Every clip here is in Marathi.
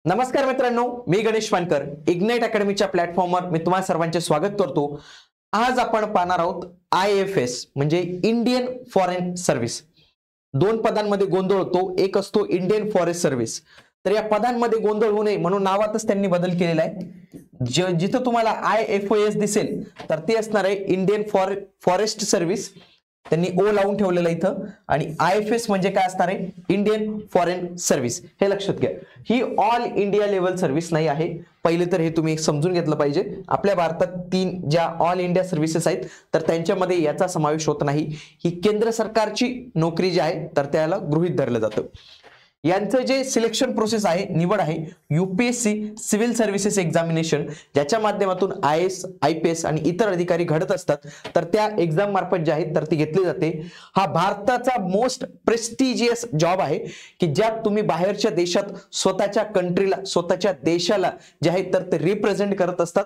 नमस्कार मित्रांनो, मी गणेश वानकर इग्नाइट अकॅडमीच्या प्लॅटफॉर्मवर मी तुम्हा सर्वांचे स्वागत करतो। आज आपण पाहणार आहोत IFS म्हणजे इंडियन फॉरेन सर्व्हिस। दोन पदांमध्ये गोंधळ होतो, एक असतो इंडियन फॉरेस्ट सर्व्हिस। तर या पदांमध्ये गोंधळ होऊ नये म्हणून नावातच त्यांनी बदल केलेला आहे। जिथे तुम्हाला IFOS दिसेल तर ते असणार आहे इंडियन फॉरेस्ट सर्व्हिस, त्यांनी ओ लावून ठेवलेलं इथं। आणि IFS म्हणजे काय असणार आहे, इंडियन फॉरेन सर्व्हिस। हे लक्षात घ्या, ही ऑल इंडिया लेवल सर्व्हिस नाही आहे। पहिले तर हे तुम्ही समजून घेतलं पाहिजे। आपल्या भारतात 3 ज्या ऑल इंडिया सर्व्हिसेस आहेत तर त्यांच्यामध्ये याचा समावेश होत नाही। ही केंद्र सरकारची नोकरी जी आहे तर त्याला गृहीत धरलं जातं। यांचं जे सिलेक्शन प्रोसेस आहे, निवड आहे, UPSC सिव्हिल सर्व्हिसेस एक्झामिनेशन, ज्याच्या माध्यमातून IAS IPS आणि इतर अधिकारी घडत असतात, तर त्या एक्झाम मार्फत जे आहे तर ती घेतली जाते। हा भारताचा मोस्ट प्रेस्टिजियस जॉब आहे की ज्यात तुम्ही बाहेरच्या देशात स्वतःच्या कंट्रीला, स्वतःच्या देशाला जे आहे तर ते रिप्रेझेंट करत असतात।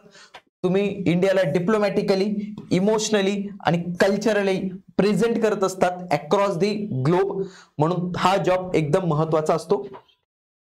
तुम्ही इंडियाला डिप्लोमॅटिकली, इमोशनली आणि कल्चरली प्रेझेंट करत असतात अक्रॉस दी ग्लोब, म्हणून हा जॉब एकदम महत्त्वाचा असतो।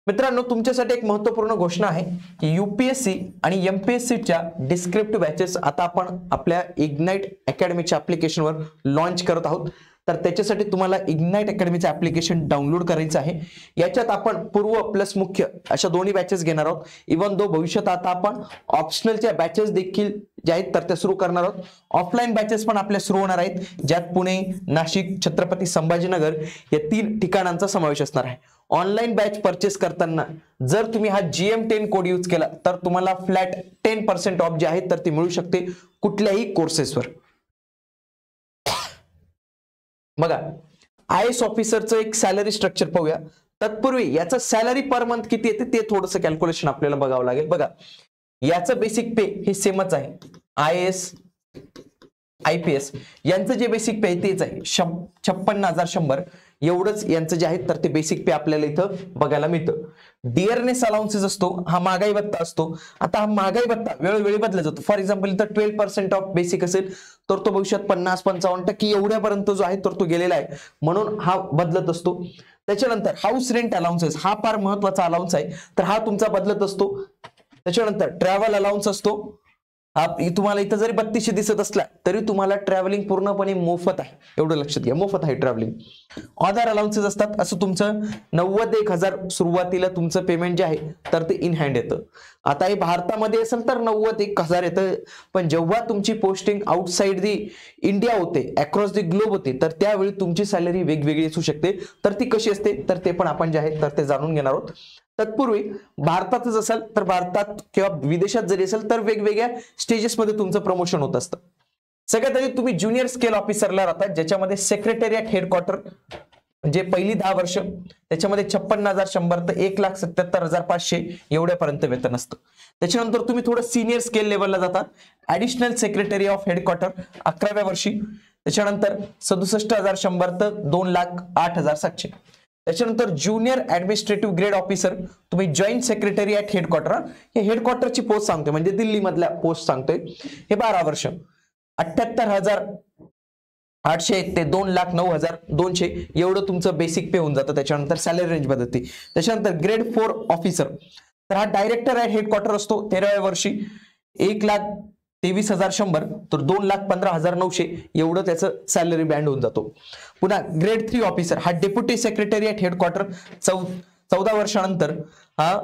मित्रांनो, तुमच्यासाठी एक महत्त्वपूर्ण घोषणा आहे की UPSC आणि MPSC च्या डिस्क्रिप्टिव्ह बॅचेस आता आपण आपल्या इग्नाइट अकॅडमीच्या ऍप्लिकेशनवर लॉन्च करत आहोत। तर त्याच्यासाठी तुम्हाला इग्नाइट अकॅडमीचं ऍप्लिकेशन डाउनलोड करायचं आहे। याच्यात आपण पूर्व प्लस मुख्य अशा दोन्ही बॅचेस घेणार आहोत। इवन दो भविष्यात आता आपण ऑप्शनलच्या बॅचेस देखील ज्या आहेत तर त्या सुरू करणार आहोत। ऑफलाईन बॅचेस पण आपल्या सुरू होणार आहेत, ज्यात पुणे, नाशिक, छत्रपती संभाजीनगर या 3 ठिकाणांचा समावेश असणार आहे। ऑनलाईन बॅच परचेस करताना जर तुम्ही हा GM10 कोड यूज केला तर तुम्हाला फ्लॅट 10% ऑफ जे आहे तर ती मिळू शकते कुठल्याही कोर्सेसवर। बघा, IAS ऑफिसरचं एक सॅलरी स्ट्रक्चर पाहूया। तत्पूर्वी याचं सॅलरी पर मंथ किती येते ते थोडंसं कॅल्क्युलेशन आपल्याला बघावं लागेल। बघा, याचं बेसिक पे हे सेमच आहे। IAS IPS यांचं जे बेसिक पे तेच आहे, 56,100 एवढंच यांचं जे आहे तर ते बेसिक पे आपल्याला इथं बघायला मिळतं। डिअरनेस अलाउन्सेस असतो, हा महागाई भत्ता असतो। आता हा महागाई भत्ता वेळोवेळी बदलला जातो। फॉर एक्झाम्पल इथं 12% ऑफ बेसिक असेल तर तो भविष्यात 50-55% एवढ्यापर्यंत जो आहे तर तो गेलेला आहे, म्हणून हा बदलत असतो। त्याच्यानंतर हाऊस रेंट अलाउन्सेस हा फार महत्वाचा अलाउन्स आहे, तर हा तुमचा बदलत असतो। त्याच्यानंतर ट्रॅव्हल अलाउन्स असतो, तुम्हाला इथं जरी 3200 दिसत असला तरी तुम्हाला ट्रॅव्हलिंग पूर्णपणे मोफत आहे, एवढं लक्षात घ्या, मोफत आहे ट्रॅव्हलिंग। ऑदर अलाउन्सेस असतात, असं तुमचं 90,000 सुरुवातीला तुमचं पेमेंट जे आहे तर ते इन हँड येतं। आता हे भारतामध्ये असेल तर 91,000 येतं, पण जेव्हा तुमची पोस्टिंग आउटसाइड दी इंडिया होते, अक्रॉस दी ग्लोब होते, तर त्यावेळी तुमची सॅलरी वेगवेगळी असू शकते। तर ती कशी असते तर ते पण आपण जे आहे तर ते जाणून घेणार आहोत। तत्पूर्वी भारतातच असेल तर भारतात किंवा विदेशात जरी असेल तर वेगवेगळ्या स्टेजेसमध्ये तुमचं प्रमोशन होत असतं। सगळ्यात आधी तुम्ही ज्युनियर स्केल ऑफिसरला राहतात, ज्याच्यामध्ये सेक्रेटरीएट हेडक्वार्टर म्हणजे पहिली 10 वर्ष, त्याच्यामध्ये 56,100 तर 1,77,500 एवढ्यापर्यंत वेतन असतं। त्याच्यानंतर तुम्ही थोडं सिनियर स्केल लेवलला जातात, ऍडिशनल सेक्रेटरी ऑफ हेडक्वार्टर 11व्या वर्षी, त्याच्यानंतर 67,100 तर 2,08,700। त्याच्यानंतर ज्युनियर ऍडमिनिस्ट्रेटिव्ह ग्रेड ऑफिसर, तुम्ही जॉईंट सेक्रेटरी ऍट हेडक्वार्टर, हे हेडक्वार्टरची पोस्ट सांगतोय म्हणजे दिल्ली मधल्या पोस्ट सांगतोय, हे 12 वर्ष, 78,800 ते 2,09,200 एवढं तुमचं बेसिक पे होऊन जातं। त्याच्यानंतर सॅलरी रेंज बदलते। त्याच्यानंतर ग्रेड 4 ऑफिसर, तर हा डायरेक्टर ऍट हेडक्वार्टर असतो, 13व्या वर्षी, 1,23,100 तर 2,15,900 एवढं त्याचं सॅलरी बँड होऊन जातो। पुन्हा ग्रेड 3 ऑफिसर, हा डेप्युटी सेक्रेटरी ऍट हेडक्वार्टर, 14 वर्षानंतर हा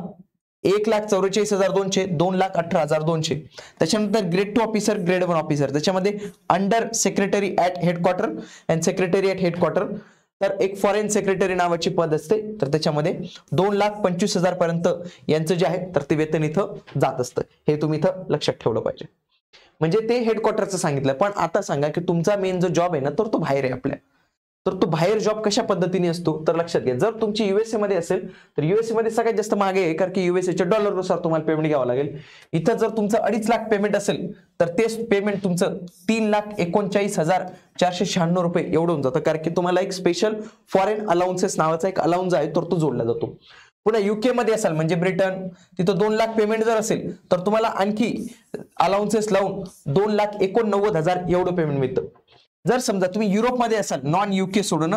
1,44,200 2,18,200। त्याच्यानंतर ग्रेड 2 ऑफिसर, ग्रेड 1 ऑफिसर, त्याच्यामध्ये under secretary at headquarter and secretary at headquarter, तर एक फॉरेन सेक्रेटरी नावाची पद असते, तर त्याच्यामध्ये 2,25,000 पर्यंत यांचं जे आहे तर ते वेतन इथं जात असतं। हे तुम्ही इथं लक्षात ठेवलं पाहिजे। म्हणजे ते हेडक्वार्टरचं सांगितलं, पण आता सांगा की तुमचा मेन जो जॉब आहे ना तर तो बाहेर आहे आपल्या, तर तो बाहेर जॉब कशा पद्धतीने असतो तर लक्षात घ्या। जर तुमची USA मध्ये असेल तर USA मध्ये सगळ्यात जास्त महागाई आहे, कारण की USA च्या डॉलरनुसार तुम्हाला पेमेंट घ्यावं लागेल। इथं जर तुमचं 2.5 लाख पेमेंट असेल तर तेच पेमेंट तुमचं 3,39,496 रुपये एवढं होऊन जातं, कारण की तुम्हाला एक स्पेशल फॉरेन अलाउन्सेस नावाचा एक अलाउन्स आहे तर तो जोडला जातो। पुन्हा UK मध्ये असाल म्हणजे ब्रिटन, तिथं 2 लाख पेमेंट जर असेल तर तुम्हाला आणखी अलाउन्सेस लावून 2,89,000 एवढं पेमेंट मिळतं। जर समजा तुम्ही युरोपमध्ये असाल, नॉन UK सोडून,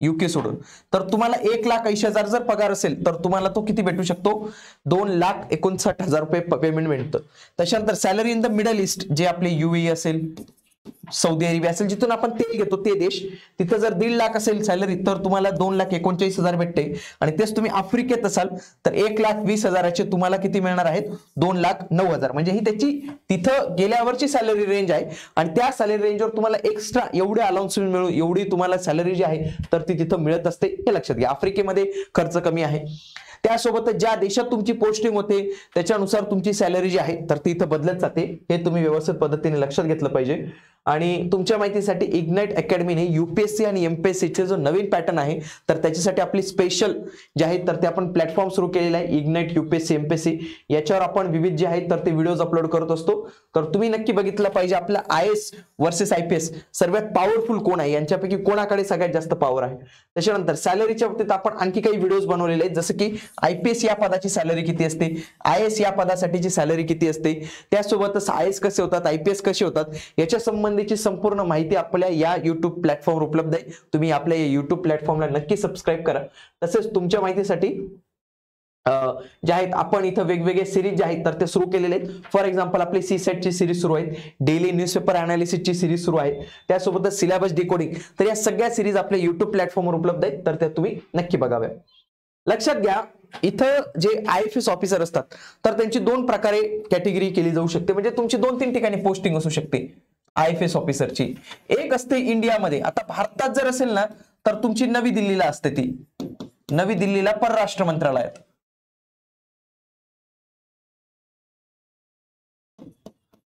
युके सोडून, तर तुम्हाला 1,80,000 जर पगार असेल तर तुम्हाला तो किती भेटू शकतो, 2,59,000 रुपये पेमेंट मिळतं. त्याच्यानंतर salary in the middle east, जे आपले UAE असेल, सौदी अरेबिया असेल, जिथून आपण तेल घेतो ते देश, तिथं जर 1.5 लाख असेल सॅलरी तर तुम्हाला 2,39,000 भेटते. आणि तेच तुम्ही आफ्रिकेत असाल तर 1,20,000चे तुम्हाला किती मिळणार आहेत, 2,09,000. म्हणजे ही त्याची तिथं गेल्यावरची सॅलरी रेंज आहे. आणि त्या सॅलरी रेंजवर तुम्हाला एक्स्ट्रा एवढे अलाउन्स मिळू, एवढी तुम्हाला सॅलरी जी आहे तर ती तिथं मिळत असते, हे लक्षात घ्या. आफ्रिकेमध्ये खर्च कमी आहे. त्यासोबत ज्या देशात तुमची पोस्टिंग होते त्याच्यानुसार तुमची सॅलरी जी आहे तर ती इथं बदलत जाते, हे तुम्ही व्यवस्थित पद्धतीने लक्षात घेतलं पाहिजे. आणि तुमच्या माहितीसाठी इग्नाइट अकॅडमीने UPSC आणि MPSC चे जो नवीन पॅटर्न आहे तर त्याच्यासाठी आपली स्पेशल जे आहे तर ते आपण प्लॅटफॉर्म सुरू केलेला आहे, इग्नाइट UPSC MPSC. याच्यावर आपण विविध जे आहेत तर ते व्हिडिओज अपलोड करत असतो, तर तुम्ही नक्की बघितलं पाहिजे. आपला IAS वर्सेस IPS सर्वात पॉवरफुल कोण आहे, यांच्यापैकी कोणाकडे सगळ्यात जास्त पॉवर आहे. त्याच्यानंतर सॅलरीच्या बाबतीत आपण आणखी काही व्हिडिओज बनवलेले आहेत, जसं की IPS या पदाची सॅलरी किती असते, IAS या पदासाठीची सॅलरी किती असते, त्यासोबतच IAS कसे होतात, IPS कसे होतात, याच्या संबंधीची संपूर्ण माहिती आपल्या या YouTube प्लॅटफॉर्मवर उपलब्ध आहे. तुम्ही आपल्या या YouTube प्लॅटफॉर्मला नक्की सबस्क्राईब करा. तसेच तुमच्या माहितीसाठी जे आहेत आपण इथं वेगवेगळे सिरीज जे आहेत तर ते सुरू केलेले आहेत. फॉर एक्झाम्पल आपली CSET ची सिरीज सुरू आहे, डेली न्यूजपेपर अनालिसिसची सिरीज सुरू आहे, त्यासोबतच सिलेबस डिकोडिंग. तर या सगळ्या सिरीज आपल्या YouTube प्लॅटफॉर्मवर उपलब्ध आहेत, तर त्या तुम्ही नक्की बघाव्या. लक्षात घ्या, इथं जे IFS ऑफिसर असतात तर त्यांची 2 प्रकारे कॅटेगरी केली जाऊ शकते. म्हणजे तुमची 2-3 ठिकाणी पोस्टिंग असू शकते IFS ऑफिसरची. एक असते इंडियामध्ये. आता भारतात जर असेल ना तर तुमची नवी दिल्लीला असते, ती नवी दिल्लीला परराष्ट्र मंत्रालयात.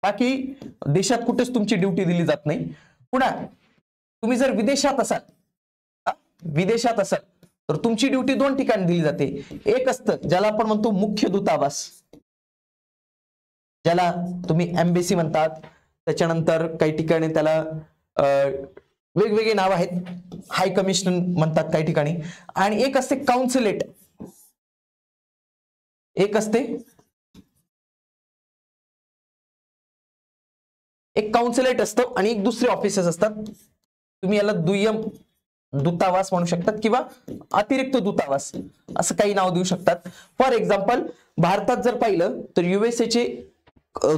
बाकी देशात कुठेच तुमची ड्युटी दिली जात नाही. पुन्हा तुम्ही जर विदेशात असाल तर तुमची ड्युटी 2 ठिकाणी दिली जाते. एक असतं ज्याला आपण म्हणतो मुख्य दूतावास, ज्याला तुम्ही एम्बेसी म्हणतात. त्याच्यानंतर काही ठिकाणी त्याला वेगवेगळे नाव आहेत, हाय कमिशन म्हणतात काही ठिकाणी. आणि एक असते काउन्सिलेट, एक काउन्सिलेट असतं आणि एक दुसरे ऑफिसेस असतात. तुम्ही याला दुय्यम दूतावास म्हणू शकतात किंवा अतिरिक्त दूतावास असं काही नाव देऊ शकतात. फॉर एक्झाम्पल भारतात जर पाहिलं तर USA चे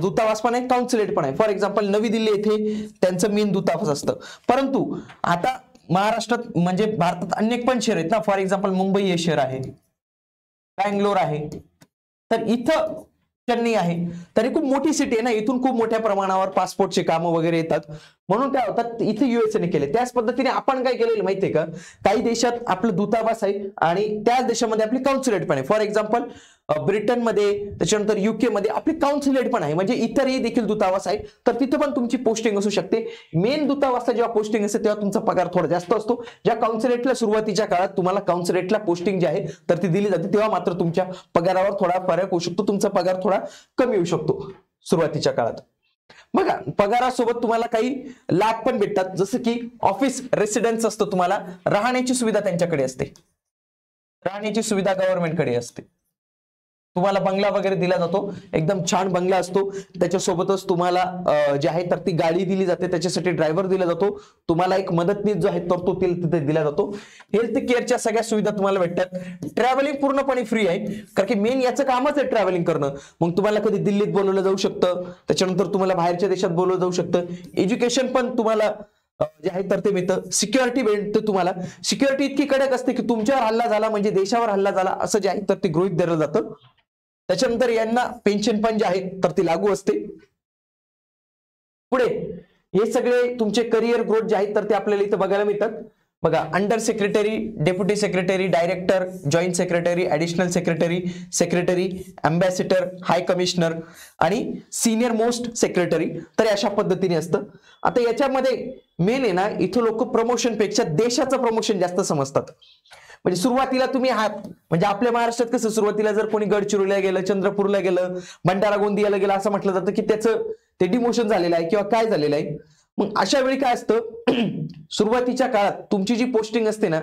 दूतावास पण आहे, काउन्सिलेट पण आहे. फॉर एक्झाम्पल नवी दिल्ली येथे त्यांचं मेन दूतावास असतं. परंतु आता महाराष्ट्रात म्हणजे भारतात अनेक पण शहर आहेत ना. फॉर एक्झाम्पल मुंबई हे शहर आहे, बँगलोर आहे, तर इथं चेन्नई आहे, तरी खूप मोठी सिटी आहे ना, इथून खूप मोठ्या प्रमाणावर पासपोर्टचे कामं वगैरे येतात. म्हणून काय होतात इथे USA ने केले. त्याच पद्धतीने आपण काय केलेलं माहितीये का, काही देशात आपलं दूतावास आहे आणि त्याच देशामध्ये आपली काउन्सिलेट पण आहे. फॉर एक्झाम्पल ब्रिटनमध्ये, त्याच्यानंतर UK मध्ये आपली काउन्सिलेट पण आहे, म्हणजे इतरही देखील दूतावास आहे. तर तिथे पण तुमची पोस्टिंग असू शकते. मेन दूतावासला जेव्हा पोस्टिंग असते तेव्हा तुमचा पगार थोडा जास्त असतो. ज्या काउन्सिलेटला सुरुवातीच्या काळात तुम्हाला काउन्सिलेटला पोस्टिंग जी आहे तर ती दिली जाते, तेव्हा मात्र तुमच्या पगारावर थोडा फरक होऊ शकतो, तुमचा पगार थोडा कमी होऊ शकतो सुरुवातीच्या काळात. बघा, पगारासोबत तुम्हाला काही लाभ पण भेटतात, जसं की ऑफिस रेसिडेन्स असतं, तुम्हाला राहण्याची सुविधा त्यांच्याकडे असते, राहण्याची सुविधा गव्हर्नमेंटकडे असते. तुम्हाला बंगला वगैरे दिला जातो, एकदम छान बंगला असतो. त्याच्यासोबतच तुम्हाला जे आहे तर ती गाडी दिली जाते, त्याच्यासाठी ड्रायव्हर दिला जातो. तुम्हाला एक मदतनीस जो आहे तर तो तिथे दिला जातो. हेल्थ केअरच्या सगळ्या सुविधा तुम्हाला भेटतात. ट्रॅव्हलिंग पूर्णपणे फ्री आहे, कारण की मेन याचं कामच आहे ट्रॅव्हलिंग करणं. मग तुम्हाला कधी दिल्लीत बोलवलं जाऊ शकतं, त्याच्यानंतर तुम्हाला बाहेरच्या देशात बोलवलं जाऊ शकतं. एज्युकेशन पण तुम्हाला जे आहे तर ते मिळतं. सिक्युरिटी भेटते तुम्हाला. सिक्युरिटी इतकी कडक असते की तुमच्यावर हल्ला झाला म्हणजे देशावर हल्ला झाला असं जे आहे तर ते गृहीत धरलं जातं. त्याच्यानंतर यांना पेन्शन पण जे आहे तर ती लागू असते. पुढे हे सगळे तुमचे करिअर ग्रोथ जे आहेत तर ते आपल्याला इथं बघायला मिळतात. बघा, under secretary, deputy secretary, director, joint secretary, additional secretary, secretary, ambassador, high commissioner आणि सिनियर मोस्ट सेक्रेटरी. तर अशा पद्धतीने असतं. आता याच्यामध्ये मेन आहे ना, इथं लोक प्रमोशन पेक्षा देशाचं प्रमोशन जास्त समजतात. म्हणजे सुरुवातीला तुम्ही आहात, म्हणजे आपल्या महाराष्ट्रात कसं सुरुवातीला जर कोणी गडचिरोलीला गेलं, चंद्रपूरला गेलं, भंडारा गोंदियाला गेलं असं म्हटलं जातं की त्याचं ते डिमोशन झालेलं आहे किंवा काय झालेलं आहे. मग अशा वेळी काय असतं, सुरुवातीच्या काळात तुमची जी पोस्टिंग असते ना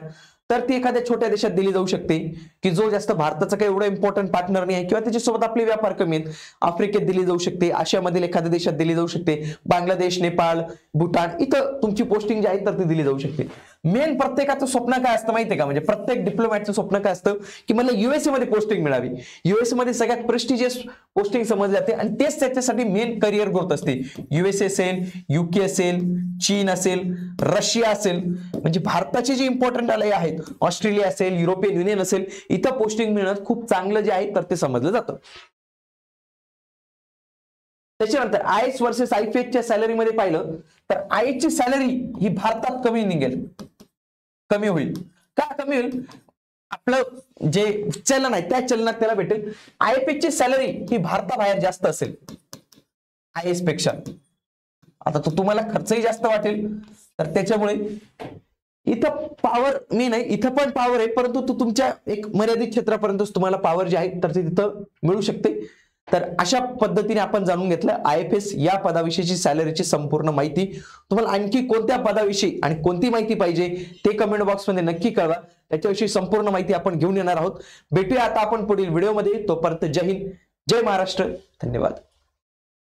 तर ती एखाद्या छोट्या देशात दिली जाऊ शकते की जो जास्त भारताचा काही एवढा इम्पॉर्टंट पार्टनर नाही आहे किंवा त्याच्यासोबत आपले व्यापार कमी आहेत. आफ्रिकेत दिली जाऊ शकते, आशियामधील एखाद्या देशात दिली जाऊ शकते, बांगलादेश, नेपाळ, भूटान इथं तुमची पोस्टिंग जी आहे तर ती दिली जाऊ शकते. मेन प्रत्येकाचं स्वप्न काय असतं माहितीये का, म्हणजे प्रत्येक डिप्लोमॅटचं स्वप्न काय असतं की मला युएसए मध्ये पोस्टिंग मिळावी. युएसए मध्ये सगळ्यात प्रेस्टिजियस पोस्टिंग समजली जाते आणि तेच त्याच्यासाठी मेन करिअर ग्रोथ असते. युएसए असेल, युके असेल, चीन असेल, रशिया असेल, म्हणजे भारताचे जे इम्पॉर्टंट आले आहेत, ऑस्ट्रेलिया असेल, युरोपियन युनियन असेल, इथं पोस्टिंग मिळणं खूप चांगलं जे आहे तर ते समजलं जातं. त्याच्यानंतर आयएस वर्सेस आयपीएसच्या सॅलरीमध्ये पाहिलं तर आयएसची सॅलरी ही भारतात कमी निघेल, कमी होईल. का कमी होईल? आपलं जे चलन आहे त्या चलनात त्याला भेटेल. आयपीएसची सॅलरी ही भारताबाहेर जास्त असेल आयएस पेक्षा. आता तो तुम्हाला खर्चही जास्त वाटेल, तर त्याच्यामुळे इथं पॉवर मी नाही, इथं पण पॉवर आहे, परंतु तो तुमच्या एक मर्यादित क्षेत्रापर्यंतच तुम्हाला पॉवर जी आहे तर ती तिथं मिळू शकते. तर अशा पद्धतीने आपण जाणून घेतलं आयएफएस या पदाविषयीची सॅलरीची संपूर्ण माहिती. तुम्हाला आणखी कोणत्या पदाविषयी आणि कोणती माहिती पाहिजे ते कमेंट बॉक्समध्ये नक्की कळवा. त्याच्याविषयी संपूर्ण माहिती आपण घेऊन येणार आहोत. भेटूया आता आपण पुढील व्हिडिओमध्ये. तोपर्यंत जय हिंद, जय महाराष्ट्र, धन्यवाद.